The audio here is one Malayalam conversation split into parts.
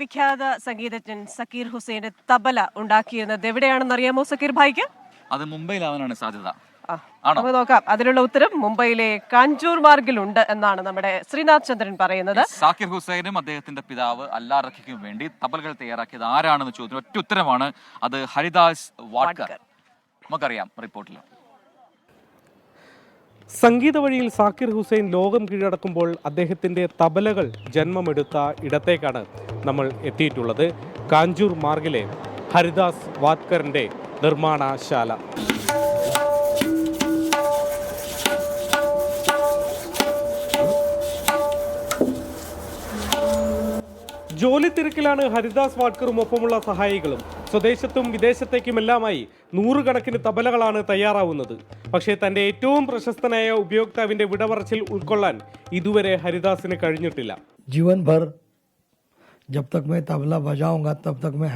വിഖ്യാത സംഗീതജ്ഞൻ സക്കീർ ഹുസൈന്റെ തബല ഉണ്ടാക്കിയെന്നത് എവിടെയാണെന്ന് അറിയാമോ സക്കീർ ഭായിക്ക്? അത് മുംബൈയിലാവാനാണ് സാധ്യത. നമുക്ക് നോക്കാം. അതിനുള്ള ഉത്തരം മുംബൈയിലെ കാഞ്ചൂർ മാർഗിലുണ്ട് എന്നാണ് നമ്മുടെ ശ്രീനാഥ് ചന്ദ്രൻ പറയുന്നത്. സാക്കിർ ഹുസൈനും അദ്ദേഹത്തിന്റെ പിതാവ് അല്ലാ റഖിക്കും വേണ്ടി തബലകൾ തയ്യാറാക്കിയത് ആരാണെന്ന് ചോദിച്ചു. ഒറ്റ ഉത്തരമാണ്, അത് ഹരിദാസ് വാഡ്കർ. നമുക്കറിയാം റിപ്പോർട്ടിൽ. സംഗീത വഴിയിൽ സാക്കിർ ഹുസൈൻ ലോകം കീഴടക്കുമ്പോൾ അദ്ദേഹത്തിൻ്റെ തബലകൾ ജന്മമെടുത്ത ഇടത്തേക്കാണ് നമ്മൾ എത്തിയിട്ടുള്ളത്. കാഞ്ചൂർ മാർഗിലെ ഹരിദാസ് വാഡ്കറിൻ്റെ നിർമ്മാണശാല. ജോലി തിരക്കിലാണ് ഹരിദാസ് വാഡ്കറും ഒപ്പമുള്ള സഹായികളും. സ്വദേശത്തും വിദേശത്തേക്കുമെല്ലാമായി നൂറുകണക്കിന് തബലകളാണ് തയ്യാറാവുന്നത്. പക്ഷേ തൻ്റെ ഏറ്റവും പ്രശസ്തനായ ഉപയോക്താവിൻ്റെ വിടപറച്ചിൽ ഉൾക്കൊള്ളാൻ ഇതുവരെ ഹരിദാസിന് കഴിഞ്ഞിട്ടില്ല. जीवन भर जब तक मैं तबला बजाऊंगा तब तक मैं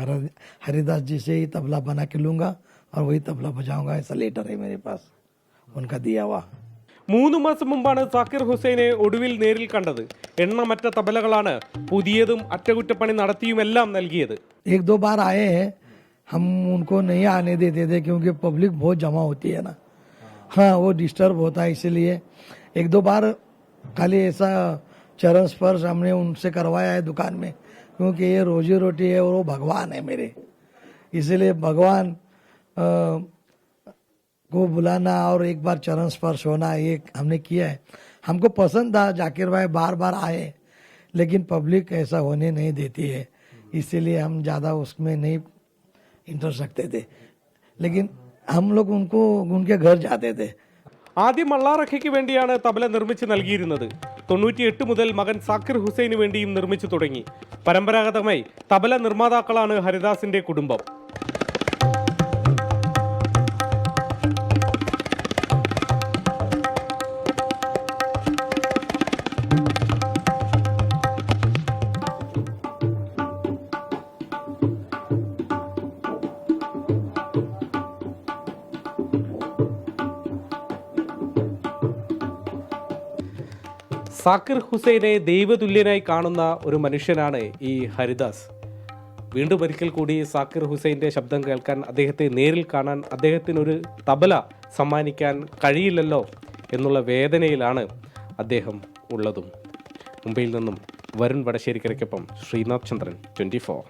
हरिदास जी से ही तबला बना के लूंगा और वही तबला बजाऊंगा. ऐसा लेटर है मेरे पास उनका दिया हुआ. 3 മാസം മുമ്പാണ് സാക്കിർ ഹുസൈനെ ഒടുവിൽ നേരിൽ കണ്ടത്. എണ്ണമറ്റ തബലകളാണ് പുതിയതും അറ്റകുറ്റപ്പണി നടത്തിയുമെല്ലാം നൽകിയത്. एक दो बार आए हैं, हम उनको नहीं आने देते थे क्योंकि पब्लिक बहुत जमा होती है ना. हाँ, वो डिस्टर्ब होता है, इसलिए एक दो बार खाली ऐसा चरण स्पर्श हमने उनसे करवाया है दुकान में, क्योंकि ये रोजी रोटी है और वो भगवान है मेरे. इसलिए भगवान को बुलाना और एक बार चरण स्पर्श होना ये हमने किया है. हमको पसंद था, जाकिर भाई बार बार आए, लेकिन पब्लिक ऐसा होने नहीं देती है, इसीलिए हम ज़्यादा उसमें नहीं इंटरेस्ट रखते थे. लेकिन हम लोग उनको उनके घर जाते थे. ആദ്യം അല്ലാ റഖയ്ക്ക് വേണ്ടിയാണ് തബല നിർമ്മിച്ച് നൽകിയിരുന്നത്. 98 മുതൽ മകൻ സാക്കിർ ഹുസൈന് വേണ്ടിയും നിർമ്മിച്ചു തുടങ്ങി. പരമ്പരാഗതമായി തബല നിർമ്മാതാക്കളാണ് ഹരിദാസിന്റെ കുടുംബം. സാക്കിർ ഹുസൈനെ ദൈവതുല്യനായി കാണുന്ന ഒരു മനുഷ്യനാണ് ഈ ഹരിദാസ്. വീണ്ടും ഒരിക്കൽ കൂടി സാക്കിർ ഹുസൈൻ്റെ ശബ്ദം കേൾക്കാൻ, അദ്ദേഹത്തെ നേരിൽ കാണാൻ, അദ്ദേഹത്തിനൊരു തബല സമ്മാനിക്കാൻ കഴിയില്ലല്ലോ എന്നുള്ള വേദനയിലാണ് അദ്ദേഹം ഉള്ളതും. മുംബൈയിൽ നിന്നും വരുൺ വടശ്ശേരിക്കരയ്ക്കൊപ്പം ശ്രീനാഥ് ചന്ദ്രൻ, 24.